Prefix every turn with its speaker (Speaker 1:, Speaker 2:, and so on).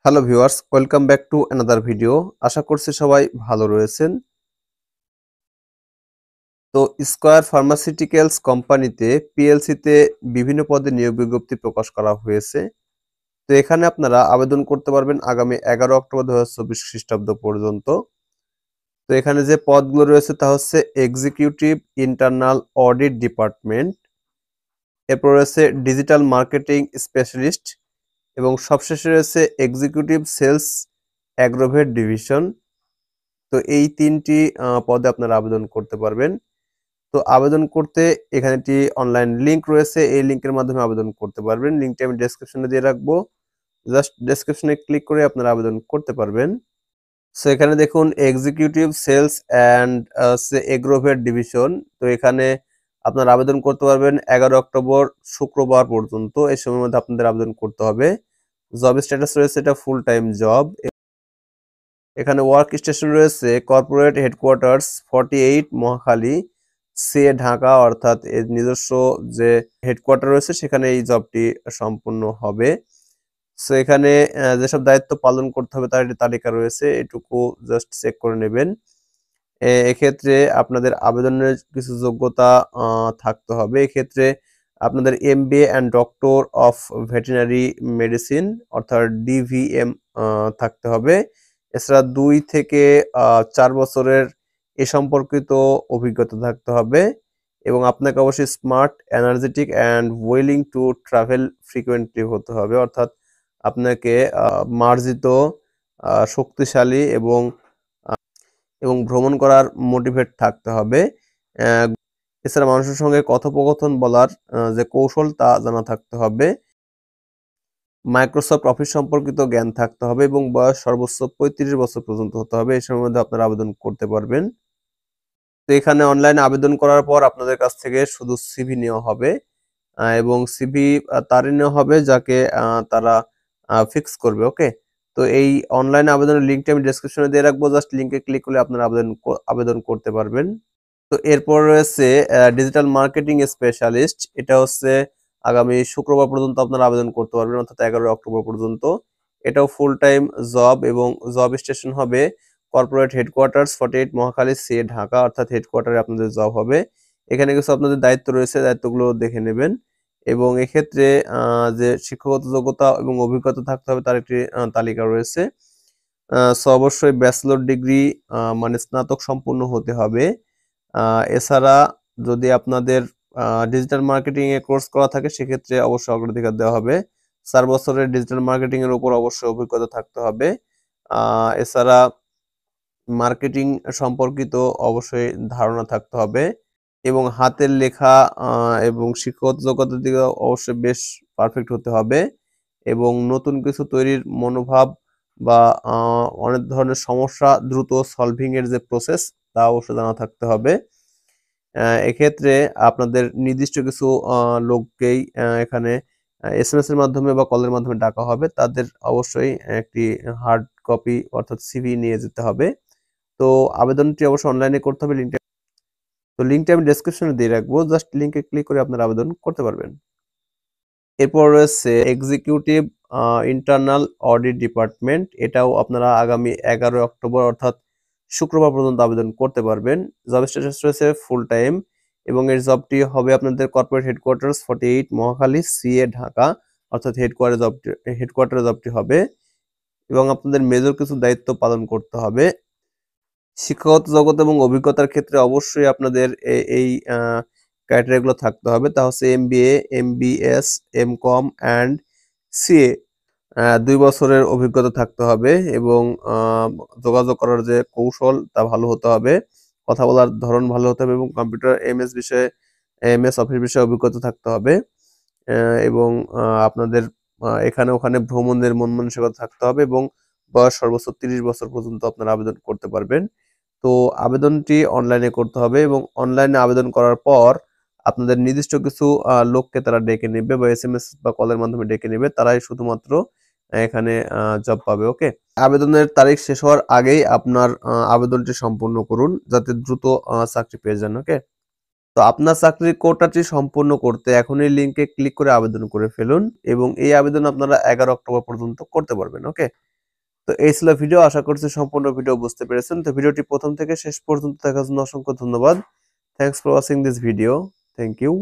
Speaker 1: Hello viewers, welcome back to another video. আশা করছি সবাই ভালো রয়েছেন। তো স্কয়ার ফার্মাসিউটিক্যালস কোম্পানিতে পিএলসিতে বিভিন্ন পদে নিয়োগ বিজ্ঞপ্তি প্রকাশ করা হয়েছে। তো এখানে আপনারা আবেদন করতে পারবেন আগামী 11 অক্টোবর 2024 খ্রিস্টাব্দ পর্যন্ত। তো এখানে যে পদগুলো রয়েছে তা হচ্ছে এক্সিকিউটিভ ইন্টারনাল অডিট ডিপার্টমেন্ট, এরপর রয়েছে ডিজিটাল মার্কেটিং স্পেশালিস্ট এবং সবশেষে রয়েছে এক্সিকিউটিভ সেলস অ্যাগ্রোভেট ডিভিশন। তো এই ৩টি পদে আপনারা আবেদন করতে পারবেন। তো আবেদন করতে এখানে একটি অনলাইন লিংক রয়েছে। এই লিংকের মাধ্যমে আবেদন করতে পারবেন। লিংকটি আমি ডেসক্রিপশনে দিয়ে রাখবো। জাস্ট ডেসক্রিপশনে ক্লিক করে আপনারা আবেদন করতে পারবেন। সো এখানে দেখুন executive sales and agrovet division. তো এখানে আপনারা আবেদন করতে পারবেন 11 অক্টোবর শুক্রবার পর্যন্ত। এই সময়ের মধ্যে আপনাদের আবেদন করতে হবে। জব স্ট্যাটাস রয়েছে এটা ফুল টাইম জব। এখানে ওয়ার্ক স্টেশন রয়েছে কর্পোরেট হেডকোয়ার্টার্স 48 মহাখালী সে ঢাকা, অর্থাৎ এর নিজস্ব যে হেডকোয়ার্টার রয়েছে সেখানে এই জবটি সম্পূর্ণ হবে। সো এখানে যেসব দায়িত্ব পালন করতে হবে তার একটি তালিকা রয়েছে, এটুকু জাস্ট চেক করে নেবেন। এক্ষেত্রে আপনাদের আবেদনের কিছু যোগ্যতা থাকতে হবে। এক্ষেত্রে আপনাদের MBA and doctor of veterinary medicine অর্থাৎ ডিভিএম থাকতে হবে। এছাড়া 2 থেকে 4 বছরের এ সম্পর্কিত অভিজ্ঞতা থাকতে হবে এবং আপনাকে অবশ্যই smart, energetic and willing to travel frequently হতে হবে। অর্থাৎ আপনাকে মার্জিত, শক্তিশালী এবং ভ্রমণ করার মোটিভেট থাকতে হবে। এছাড়া মানুষের সঙ্গে কথোপকথন বলার যে কৌশল তা জানা থাকতে হবে। মাইক্রোসফট অফিস সম্পর্কিত জ্ঞান থাকতে হবে এবং বয়স সর্বোচ্চ 35 বছর পর্যন্ত হতে হবে। এই সময়ের মধ্যে আপনারা আবেদন করতে পারবেন। তো এখানে অনলাইনে আবেদন করার পর আপনাদের কাছ থেকে শুধু সিভি নেওয়া হবে এবং সিভি তারই নেওয়া হবে যাকে তারা ফিক্স করবে। ওকে, তো এই অনলাইনে আবেদনের লিঙ্কটা আমি ডেসক্রিপশনে দিয়ে রাখবো। জাস্ট লিঙ্কে ক্লিক করলে আপনারা আবেদন করতে পারবেন। তো এরপর রয়েছে ডিজিটাল মার্কেটিং স্পেশালিস্ট। এটা হচ্ছে আগামী শুক্রবার পর্যন্ত আপনারা আবেদন করতে পারবেন, অর্থাৎ 11 অক্টোবর পর্যন্ত। এটাও ফুল টাইম জব এবং জব স্টেশন হবে corporate headquarters 48 Mohakhali C Dhaka, অর্থাৎ হেডকোয়ার্টারে আপনাদের জব হবে। এখানে কিছু আপনাদের দায়িত্ব রয়েছে, দায়িত্বগুলো দেখে নেবেন এবং এক্ষেত্রে যে শিক্ষাগত যোগ্যতা এবং অভিজ্ঞতা থাকতে হবে তার একটি তালিকা রয়েছে। সো অবশ্যই ব্যাচেলর ডিগ্রি মানে স্নাতক সম্পূর্ণ হতে হবে। এছাড়া যদি আপনাদের ডিজিটাল মার্কেটিং এ কোর্স করা থাকে সেক্ষেত্রে অবশ্যই অগ্রাধিকার দেওয়া হবে। 4 বছরের ডিজিটাল মার্কেটিং এর উপর অবশ্যই অভিজ্ঞতা থাকতে হবে। এছাড়া মার্কেটিং সম্পর্কিত অবশ্যই ধারণা থাকতে হবে এবং হাতের লেখা এবং শিক্ষাগত যোগ্যতার দিকে অবশ্যই বেশ পারফেক্ট হতে হবে এবং নতুন কিছু তৈরির মনোভাব বা অনেক ধরনের সমস্যা দ্রুত সলভিং এর যে প্রসেস তা অবশ্যই জানা থাকতে হবে। এক্ষেত্রে আপনাদের নির্দিষ্ট কিছু লোককেই এখানে এসএমএস এর মাধ্যমে বা কলের মাধ্যমে ডাকা হবে। তাদের অবশ্যই একটি হার্ড কপি অর্থাৎ সিভি নিয়ে যেতে হবে। তো আবেদনটি অবশ্যই অনলাইনে করতে হবে। লিঙ্কটা আমি ডেসক্রিপশনে দিয়ে রাখবো। জাস্ট লিঙ্কে ক্লিক করে আপনারা আবেদন করতে পারবেন। এরপর রয়েছে এক্সিকিউটিভ ইন্টারনাল অডিট ডিপার্টমেন্ট। এটাও আপনারা আগামী 11 অক্টোবর অর্থাৎ শুক্রবার পর্যন্ত আবেদন করতে পারবেন। জব স্ট্যাটাস রয়েছে ফুল টাইম এবং এর জবটি হবে আপনাদের corporate headquarters 48 Mohakhali CA Dhaka, অর্থাৎ হেডকোয়ার্টারে জবটি হবে এবং আপনাদের মেজর কিছু দায়িত্ব পালন করতে হবে। শিক্ষাগত যোগ্যতা এবং অভিজ্ঞতার ক্ষেত্রে অবশ্যই আপনাদের এই ক্রাইটেরিয়াগুলো থাকতে হবে। তা হচ্ছে MBA, MBS, MCom and CA 2 বছরের অভিজ্ঞতা থাকতে হবে এবং যোগাযোগ করার যে কৌশল তা ভালো হতে হবে। কথা বলার ধরন ভালো হতে হবে এবং কম্পিউটার এমএস অফিস বিষয়ে অভিজ্ঞতা থাকতে হবে এবং আপনাদের এখানে ওখানে ভ্রমণের মন মানসিকতা থাকতে হবে এবং বয়স সর্বোচ্চ 30 বছর পর্যন্ত আপনারা আবেদন করতে পারবেন। তো আবেদনটি অনলাইনে করতে হবে এবং অনলাইনে আবেদন করার পর আপনাদের নির্দিষ্ট কিছু লোককে তারা ডেকে নেবে বা এসএমএস বা কলের মাধ্যমে ডেকে নেবে। তারাই শুধুমাত্র এখানে জব পাবে। ওকে, আবেদনের তারিখ শেষ হওয়ার আগেই আপনার আবেদনটি সম্পূর্ণ করুন যাতে দ্রুত চাকরি পেয়ে যান। ওকে, তো আপনার চাকরির কোটাটি সম্পূর্ণ করতে এখনই লিঙ্কে ক্লিক করে আবেদন করে ফেলুন এবং এই আবেদন আপনারা 11 অক্টোবর পর্যন্ত করতে পারবেন। ওকে, তো এই ছিল ভিডিও, আশা করছি সম্পূর্ণ ভিডিও বুঝতে পেরেছেন। তো ভিডিওটি প্রথম থেকে শেষ পর্যন্ত দেখার জন্য অসংখ্য ধন্যবাদ। Thanks for watching this video. Thank you.